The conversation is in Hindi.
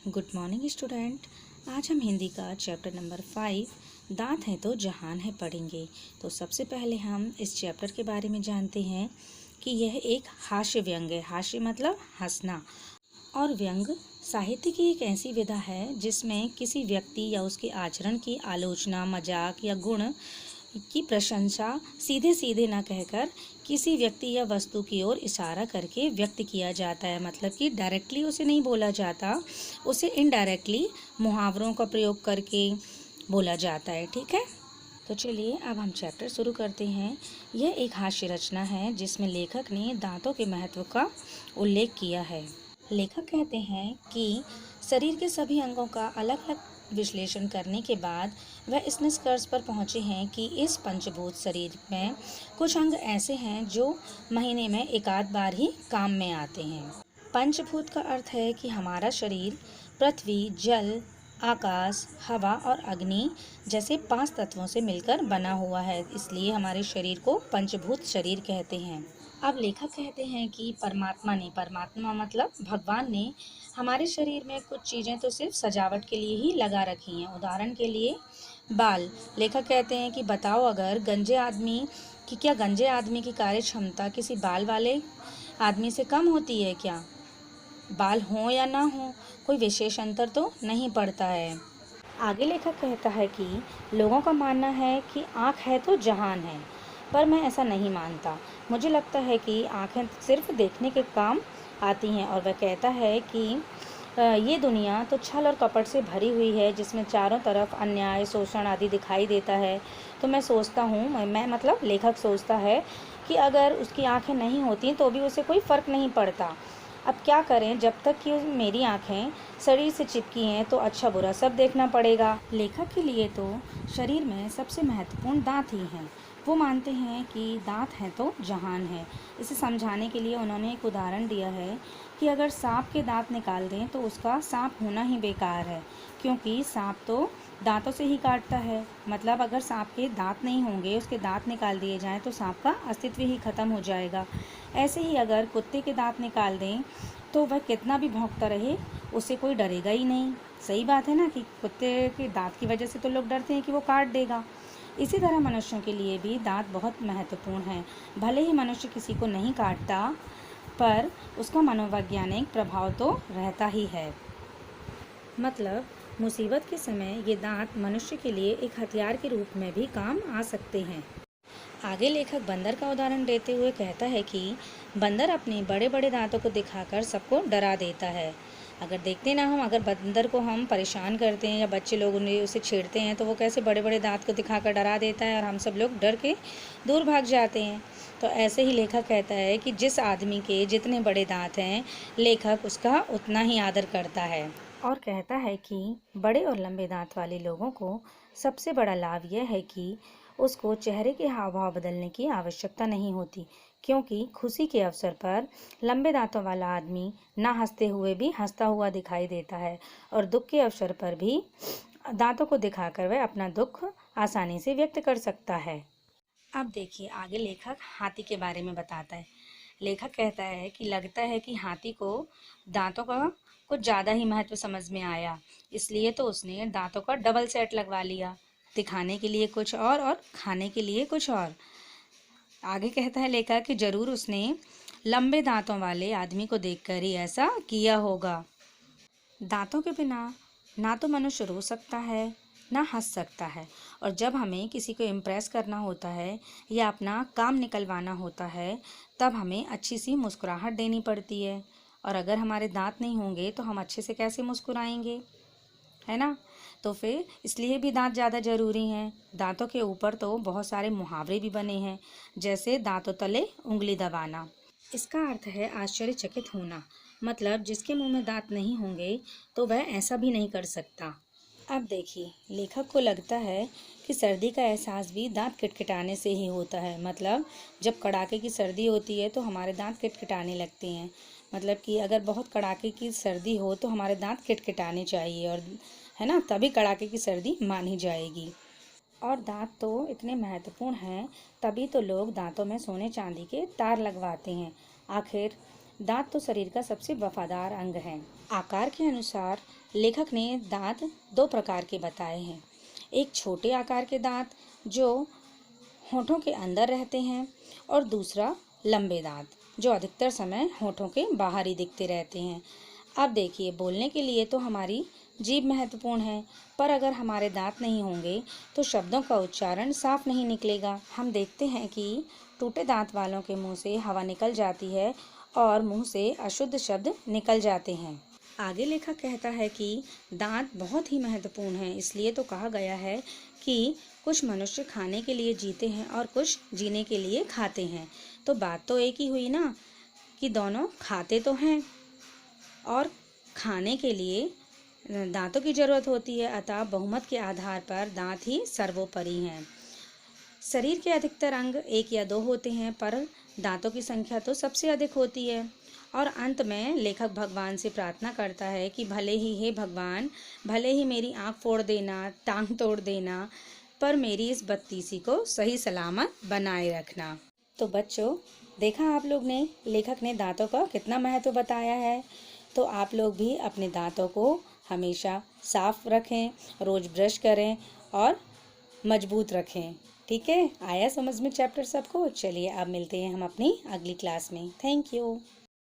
Good morning student. आज हम हिंदी का चैप्टर नंबर 5 दांत है तो जहान है पढ़ेंगे। तो सबसे पहले हम इस चैप्टर के बारे में जानते हैं कि यह एक हास्य व्यंग है। हास्य मतलब हंसना। और व्यंग साहित्य की एक ऐसी विधा है जिसमें किसी व्यक्ति या उसके आचरण की आलोचना, मजाक या गुण की प्रशंसा सीधे सीधे न कहकर किसी व्यक्ति या वस्तु की ओर इशारा करके व्यक्त किया जाता है। मतलब कि डायरेक्टली उसे नहीं बोला जाता, उसे इनडायरेक्टली मुहावरों का प्रयोग करके बोला जाता है। ठीक है, तो चलिए अब हम चैप्टर शुरू करते हैं। यह एक हास्य रचना है जिसमें लेखक ने दांतों के महत्व का उल्लेख किया है। लेखक कहते हैं कि शरीर के सभी अंगों का अलग अलग विश्लेषण करने के बाद वह इस निष्कर्ष पर पहुँचे हैं कि इस पंचभूत शरीर में कुछ अंग ऐसे हैं जो महीने में एक आध बार ही काम में आते हैं। पंचभूत का अर्थ है कि हमारा शरीर पृथ्वी, जल, आकाश, हवा और अग्नि जैसे 5 तत्वों से मिलकर बना हुआ है, इसलिए हमारे शरीर को पंचभूत शरीर कहते हैं। अब लेखक कहते हैं कि परमात्मा मतलब भगवान ने हमारे शरीर में कुछ चीज़ें तो सिर्फ सजावट के लिए ही लगा रखी हैं। उदाहरण के लिए बाल। लेखक कहते हैं कि बताओ अगर क्या गंजे आदमी की कार्य क्षमता किसी बाल वाले आदमी से कम होती है क्या? बाल हों या ना हो, कोई विशेष अंतर तो नहीं पड़ता है। आगे लेखक कहता है कि लोगों का मानना है कि आँख है तो जहान है, पर मैं ऐसा नहीं मानता। मुझे लगता है कि आँखें सिर्फ देखने के काम आती हैं। और वह कहता है कि ये दुनिया तो छल और कपट से भरी हुई है जिसमें चारों तरफ अन्याय, शोषण आदि दिखाई देता है। तो मैं सोचता हूँ, मैं मतलब लेखक सोचता है कि अगर उसकी आँखें नहीं होती तो भी उसे कोई फ़र्क नहीं पड़ता। अब क्या करें, जब तक कि मेरी आँखें शरीर से चिपकी हैं तो अच्छा बुरा सब देखना पड़ेगा। लेखक के लिए तो शरीर में सबसे महत्वपूर्ण दांत ही हैं। वो मानते हैं कि दांत है तो जहान है। इसे समझाने के लिए उन्होंने एक उदाहरण दिया है कि अगर सांप के दांत निकाल दें तो उसका सांप होना ही बेकार है, क्योंकि सांप तो दांतों से ही काटता है। मतलब अगर सांप के दांत नहीं होंगे, उसके दांत निकाल दिए जाएं तो सांप का अस्तित्व ही खत्म हो जाएगा। ऐसे ही अगर कुत्ते के दांत निकाल दें तो वह कितना भी भौंकता रहे, उसे कोई डरेगा ही नहीं। सही बात है ना कि कुत्ते के दांत की वजह से तो लोग डरते हैं कि वो काट देगा। इसी तरह मनुष्यों के लिए भी दांत बहुत महत्वपूर्ण हैं। भले ही मनुष्य किसी को नहीं काटता, पर उसका मनोवैज्ञानिक प्रभाव तो रहता ही है। मतलब मुसीबत के समय ये दांत मनुष्य के लिए एक हथियार के रूप में भी काम आ सकते हैं। आगे लेखक बंदर का उदाहरण देते हुए कहता है कि बंदर अपने बड़े बड़े दांतों को दिखाकर सबको डरा देता है। अगर देखते ना हम, अगर बंदर को हम परेशान करते हैं या बच्चे लोग उसे छेड़ते हैं तो वो कैसे बड़े बड़े दांत को दिखाकर डरा देता है और हम सब लोग डर के दूर भाग जाते हैं। तो ऐसे ही लेखक कहता है कि जिस आदमी के जितने बड़े दांत हैं, लेखक उसका उतना ही आदर करता है। और कहता है कि बड़े और लंबे दांत वाले लोगों को सबसे बड़ा लाभ यह है कि उसको चेहरे के हाव भाव बदलने की आवश्यकता नहीं होती, क्योंकि खुशी के अवसर पर लंबे दांतों वाला आदमी ना हंसते हुए भी हंसता हुआ दिखाई देता है और दुख के अवसर पर भी दांतों को दिखाकर वह अपना दुख आसानी से व्यक्त कर सकता है। अब देखिए आगे लेखक हाथी के बारे में बताता है। लेखक कहता है कि लगता है कि हाथी को दांतों का कुछ ज़्यादा ही महत्व समझ में आया, इसलिए तो उसने दांतों का डबल सेट लगवा लिया, दिखाने के लिए कुछ और खाने के लिए कुछ और। आगे कहता है लेखक कि जरूर उसने लंबे दांतों वाले आदमी को देखकर ही ऐसा किया होगा। दांतों के बिना ना तो मनुष्य रो सकता है ना हंस सकता है, और जब हमें किसी को इम्प्रेस करना होता है या अपना काम निकलवाना होता है तब हमें अच्छी सी मुस्कुराहट देनी पड़ती है। और अगर हमारे दांत नहीं होंगे तो हम अच्छे से कैसे मुस्कुराएंगे, है ना? तो फिर इसलिए भी दांत ज़्यादा ज़रूरी हैं। दांतों के ऊपर तो बहुत सारे मुहावरे भी बने हैं, जैसे दांतों तले उंगली दबाना। इसका अर्थ है आश्चर्यचकित होना। मतलब जिसके मुंह में दांत नहीं होंगे तो वह ऐसा भी नहीं कर सकता। अब देखिए लेखक को लगता है कि सर्दी का एहसास भी दांत किटकिटाने से ही होता है। मतलब जब कड़ाके की सर्दी होती है तो हमारे दांत किटकिटाने लगते हैं। मतलब कि अगर बहुत कड़ाके की सर्दी हो तो हमारे दांत किटकिटाने चाहिए, और है ना, तभी कड़ाके की सर्दी मानी जाएगी। और दांत तो इतने महत्वपूर्ण हैं, तभी तो लोग दांतों में सोने चांदी के तार लगवाते हैं। आखिर दांत तो शरीर का सबसे वफादार अंग है। आकार के अनुसार लेखक ने दांत दो प्रकार के बताए हैं। एक छोटे आकार के दांत जो होठों के अंदर रहते हैं और दूसरा लंबे दांत जो अधिकतर समय होठों के बाहर ही दिखते रहते हैं। अब देखिए, बोलने के लिए तो हमारी जीभ महत्वपूर्ण है, पर अगर हमारे दांत नहीं होंगे तो शब्दों का उच्चारण साफ नहीं निकलेगा। हम देखते हैं कि टूटे दांत वालों के मुंह से हवा निकल जाती है और मुंह से अशुद्ध शब्द निकल जाते हैं। आगे लेखक कहता है कि दांत बहुत ही महत्वपूर्ण है, इसलिए तो कहा गया है कि कुछ मनुष्य खाने के लिए जीते हैं और कुछ जीने के लिए खाते हैं। तो बात तो एक ही हुई ना, कि दोनों खाते तो हैं और खाने के लिए दांतों की जरूरत होती है। अतः बहुमत के आधार पर दांत ही सर्वोपरि हैं। शरीर के अधिकतर अंग एक या दो होते हैं, पर दांतों की संख्या तो सबसे अधिक होती है। और अंत में लेखक भगवान से प्रार्थना करता है कि भले ही हे भगवान, भले ही मेरी आँख फोड़ देना, टांग तोड़ देना, पर मेरी इस बत्तीसी को सही सलामत बनाए रखना। तो बच्चों, देखा आप लोग ने लेखक ने दांतों का कितना महत्व बताया है। तो आप लोग भी अपने दांतों को हमेशा साफ रखें, रोज ब्रश करें और मजबूत रखें। ठीक है, आया समझ में चैप्टर सबको? चलिए अब मिलते हैं हम अपनी अगली क्लास में। Thank you.